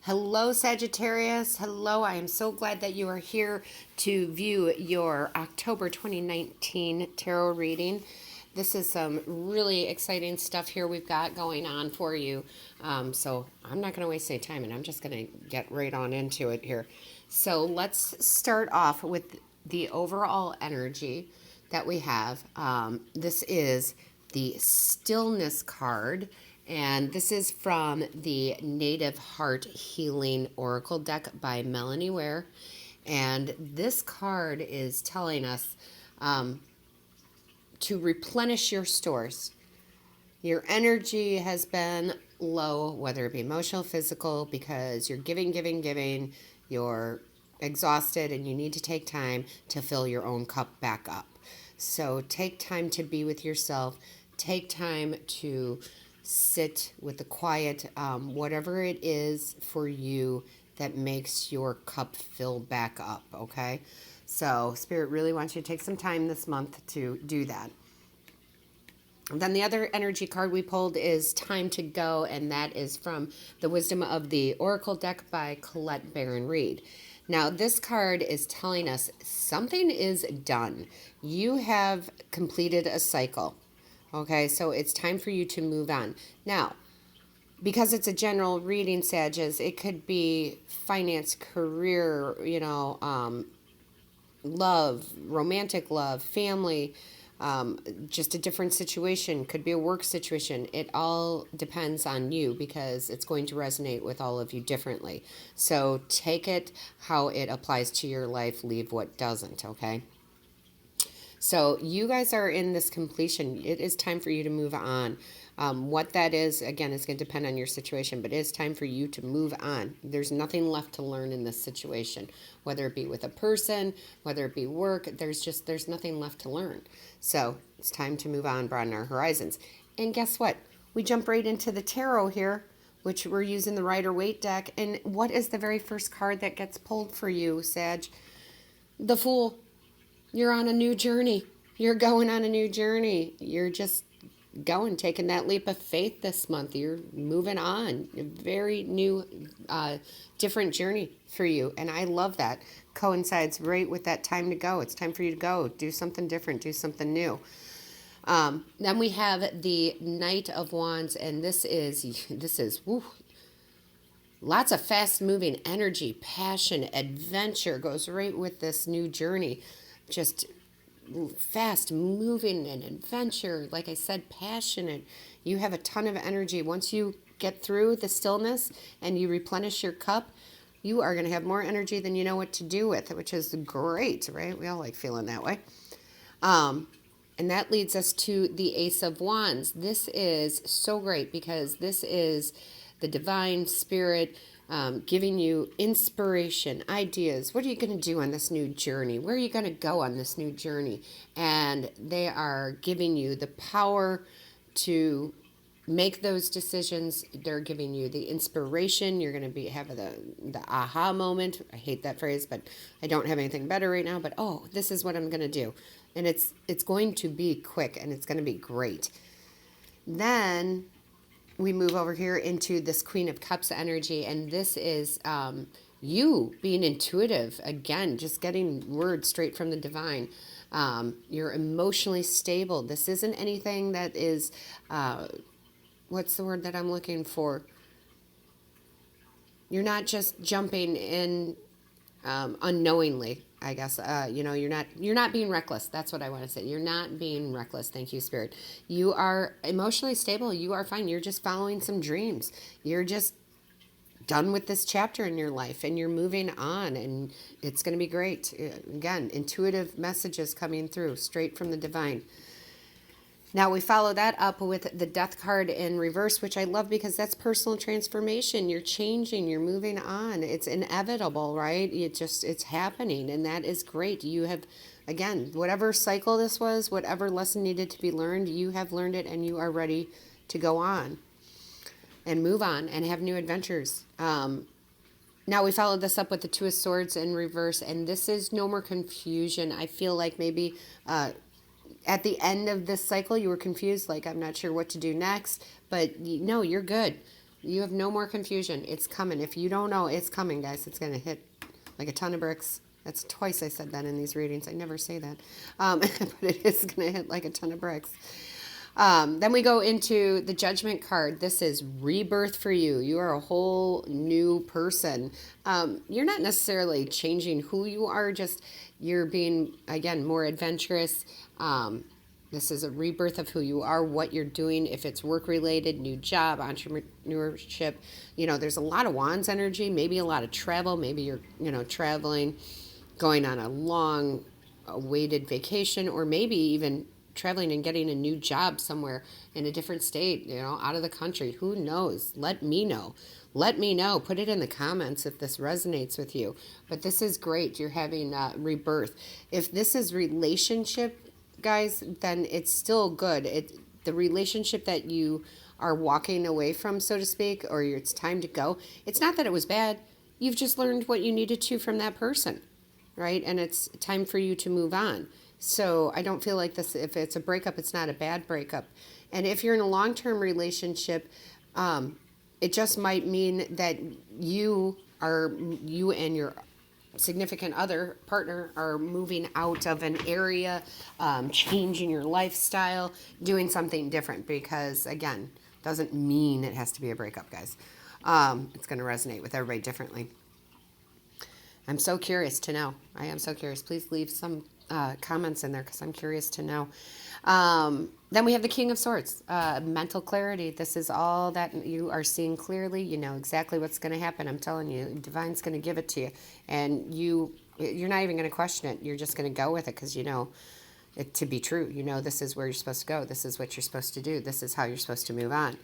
Hello, Sagittarius. Hello, I am so glad that you are here to view your October 2019 tarot reading. This is some really exciting stuff here we've got going on for you. So I'm not going to waste any time and I'm just going to get right on into it here. So let's start off with the overall energy that we have. This is the Stillness card. And this is from the Native Heart Healing Oracle deck by Melanie Ware. And this card is telling us to replenish your stores. Your energy has been low, whether it be emotional, physical, because you're giving, you're exhausted, and you need to take time to fill your own cup back up. So take time to be with yourself. Take time to sit with the quiet, whatever it is for you that makes your cup fill back up, okay? So Spirit really wants you to take some time this month to do that. And then the other energy card we pulled is Time to Go, and that is from the Wisdom of the Oracle deck by Colette Baron Reed. Now, this card is telling us something is done. You have completed a cycle. Okay, so it's time for you to move on. Now, because it's a general reading, Sages, it could be finance, career, love, romantic love, family, just a different situation. Could be a work situation. It all depends on you because it's going to resonate with all of you differently. So take it how it applies to your life, leave what doesn't, okay? So you guys are in this completion. It is time for you to move on. What that is, again, is going to depend on your situation, but it is time for you to move on. There's nothing left to learn in this situation, whether it be with a person, whether it be work, there's nothing left to learn. So it's time to move on, broaden our horizons. And guess what? We jump right into the tarot here, which we're using the Rider-Waite deck. And what is the very first card that gets pulled for you, Sag? The Fool. You're on a new journey. You're going on a new journey. You're just going, taking that leap of faith this month. You're moving on. A very new, different journey for you. And I love that. Coincides right with that time to go. It's time for you to go. Do something different. Do something new. Then we have the Knight of Wands. And this is woo, lots of fast-moving energy, passion, adventure goes right with this new journey. Just fast moving and adventure. Like I said, passionate. You have a ton of energy. Once you get through the stillness and you replenish your cup, you are going to have more energy than you know what to do with, which is great, right? We all like feeling that way. And that leads us to the Ace of Wands. This is so great because this is the divine spirit giving you inspiration, ideas. What are you going to do on this new journey? Where are you going to go on this new journey? And they are giving you the power to make those decisions. They're giving you the inspiration. You're going to have the aha moment. I hate that phrase, but I don't have anything better right now. But oh, this is what I'm going to do, and it's going to be quick and it's going to be great. Then we move over here into this Queen of Cups energy, and this is you being intuitive. Again, just getting words straight from the divine. You're emotionally stable. This isn't anything that is, what's the word that I'm looking for? You're not just jumping in unknowingly, I guess. You're not being reckless. That's what I want to say. You're not being reckless. Thank you, Spirit. You are emotionally stable. You are fine. You're just following some dreams. You're just done with this chapter in your life and you're moving on, and it's going to be great. Again, intuitive messages coming through straight from the divine. Now we follow that up with the Death card in reverse, which I love because that's personal transformation. You're changing, you're moving on. It's inevitable, right? It's happening, and that is great. You have, again, whatever cycle this was, whatever lesson needed to be learned, you have learned it, and you are ready to go on and move on and have new adventures. Now we followed this up with the Two of Swords in reverse, and this is no more confusion. I feel like maybe at the end of this cycle, you were confused, like, I'm not sure what to do next, but no, you're good. You have no more confusion. It's coming. If you don't know, it's coming, guys. It's going to hit like a ton of bricks. That's twice I said that in these readings. I never say that. But it is going to hit like a ton of bricks. Then we go into the Judgment card. This is rebirth for you. You are a whole new person. You're not necessarily changing who you are, just you're being, again, more adventurous. This is a rebirth of who you are, what you're doing, if it's work-related, new job, entrepreneurship. There's a lot of Wands energy, maybe a lot of travel. Maybe you're, traveling, going on a long awaited vacation, or maybe even traveling and getting a new job somewhere in a different state, out of the country. Who knows? Let me know. Let me know. Put it in the comments if this resonates with you. But this is great. You're having rebirth. If this is relationship, guys, then it's still good. The relationship that you are walking away from, so to speak, or it's time to go. It's not that it was bad. You've just learned what you needed to from that person, right? And it's time for you to move on. So I don't feel like this, if it's a breakup, it's not a bad breakup. And if you're in a long-term relationship, it just might mean that you and your significant other partner are moving out of an area, changing your lifestyle, doing something different, because again, doesn't mean it has to be a breakup, guys. It's going to resonate with everybody differently. I'm so curious to know. I am so curious. Please leave some comments in there, because I'm curious to know. Then we have the King of Swords, mental clarity. This is all that you are seeing clearly. You know exactly what's going to happen. I'm telling you, Divine's going to give it to you, and you're not even going to question it. You're just going to go with it, because you know it to be true. You know this is where you're supposed to go. This is what you're supposed to do. This is how you're supposed to move on.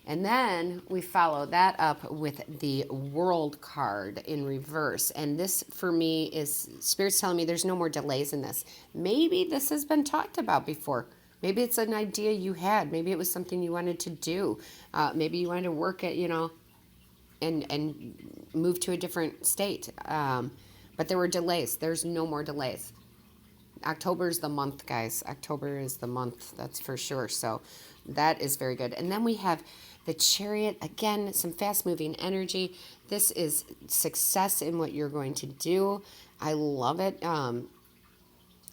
And then we follow that up with the World card in reverse. And this, for me, is Spirit's telling me there's no more delays in this. Maybe this has been talked about before. Maybe it's an idea you had. Maybe it was something you wanted to do. Maybe you wanted to work at, and move to a different state. But there were delays. There's no more delays. October is the month, guys. October is the month, that's for sure. So that is very good. And then we have the Chariot. Again, some fast-moving energy. This is success in what you're going to do. I love it.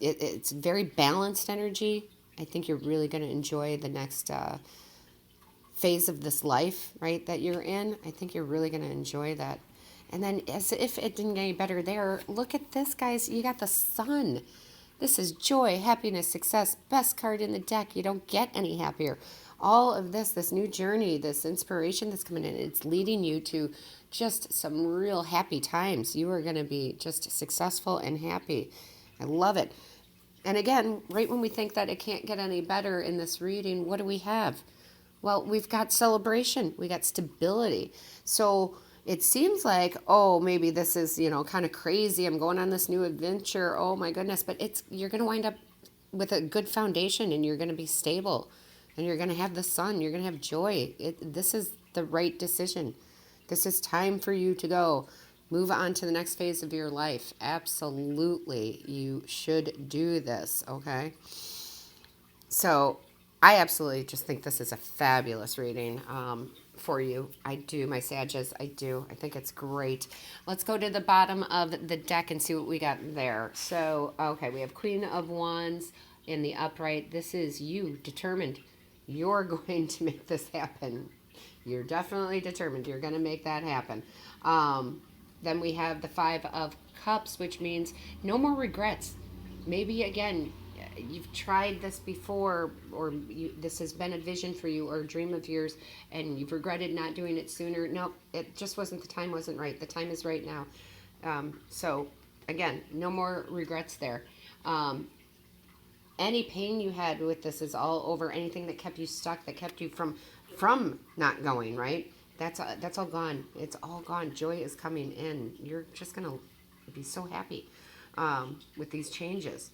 It's very balanced energy. I think you're really going to enjoy the next phase of this life, right, that you're in. I think you're really going to enjoy that. And then, as if it didn't get any better there, look at this, guys. You got the Sun. This is joy, happiness, success. Best card in the deck. You don't get any happier. All of this new journey, this inspiration that's coming in, it's leading you to just some real happy times. You are going to be just successful and happy. I love it. And again, right when we think that it can't get any better in this reading, what do we have? Well, we've got celebration. We got stability. So it seems like, oh, maybe this is, kind of crazy. I'm going on this new adventure. Oh my goodness. But you're going to wind up with a good foundation, and you're going to be stable, and you're going to have the Sun. You're going to have joy. This is the right decision. This is time for you to go. Move on to the next phase of your life. Absolutely. You should do this. Okay. So I absolutely just think this is a fabulous reading for you. I do, my Sages. I do. I think it's great. Let's go to the bottom of the deck and see what we got there. So, okay, we have Queen of Wands in the upright. This is you, determined. You're going to make this happen. You're definitely determined. You're going to make that happen. Then we have the Five of Cups, which means no more regrets. Maybe, again, you've tried this before, or this has been a vision for you or a dream of yours, and you've regretted not doing it sooner. No, it just wasn't, the time wasn't right. The time is right now. So, again, no more regrets there. Any pain you had with this is all over. Anything that kept you stuck, that kept you from not going, right? That's all gone. It's all gone. Joy is coming in. You're just going to be so happy with these changes.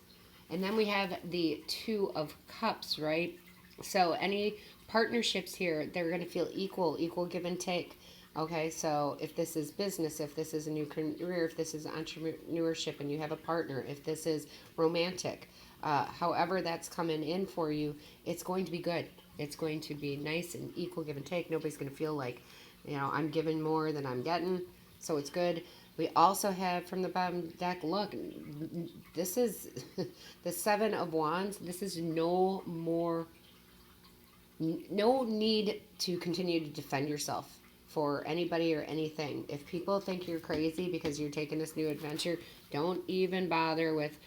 And then we have the Two of Cups, right? So any partnerships here, they're going to feel equal give and take. Okay, so if this is business, if this is a new career, if this is entrepreneurship and you have a partner, if this is romantic, however that's coming in for you, it's going to be good. It's going to be nice and equal give and take. Nobody's going to feel like, I'm giving more than I'm getting. So it's good. We also have from the bottom deck, look, this is the Seven of Wands. This is no more, no need to continue to defend yourself for anybody or anything. If people think you're crazy because you're taking this new adventure, don't even bother with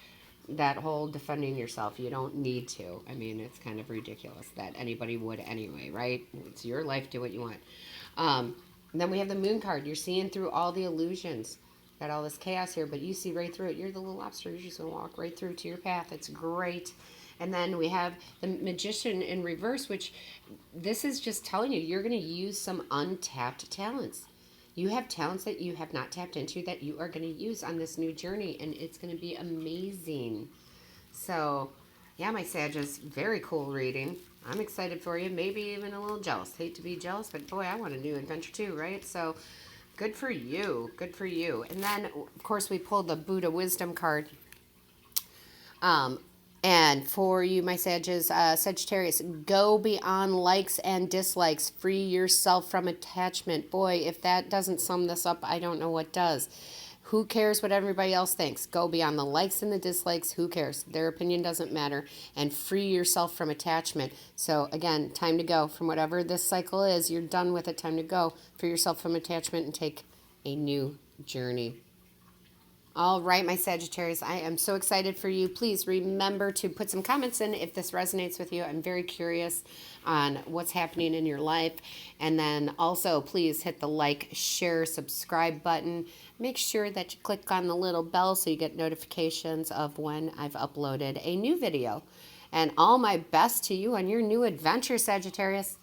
that whole defending yourself. You don't need to. I mean, it's kind of ridiculous that anybody would anyway, right? It's your life. Do what you want. And then we have the Moon card. You're seeing through all the illusions. Got all this chaos here, but you see right through it. You're the little lobster. You're just going to walk right through to your path. It's great. And then we have the Magician in reverse, which this is just telling you you're going to use some untapped talents. You have talents that you have not tapped into that you are going to use on this new journey, and it's going to be amazing. So, yeah, my Sagittarius, very cool reading. I'm excited for you, maybe even a little jealous. Hate to be jealous, but boy, I want a new adventure too, right? So, good for you. Good for you. And then, of course, we pulled the Buddha Wisdom card. And for you, my Sagittarius, go beyond likes and dislikes. Free yourself from attachment. Boy, if that doesn't sum this up, I don't know what does. Who cares what everybody else thinks? Go beyond the likes and the dislikes. Who cares? Their opinion doesn't matter. And free yourself from attachment. So, again, time to go. From whatever this cycle is, you're done with it. Time to go. Free yourself from attachment and take a new journey. All right, my Sagittarius, I am so excited for you. Please remember to put some comments in if this resonates with you. I'm very curious on what's happening in your life. And then also, please hit the like, share, subscribe button. Make sure that you click on the little bell so you get notifications of when I've uploaded a new video. And all my best to you on your new adventure, Sagittarius.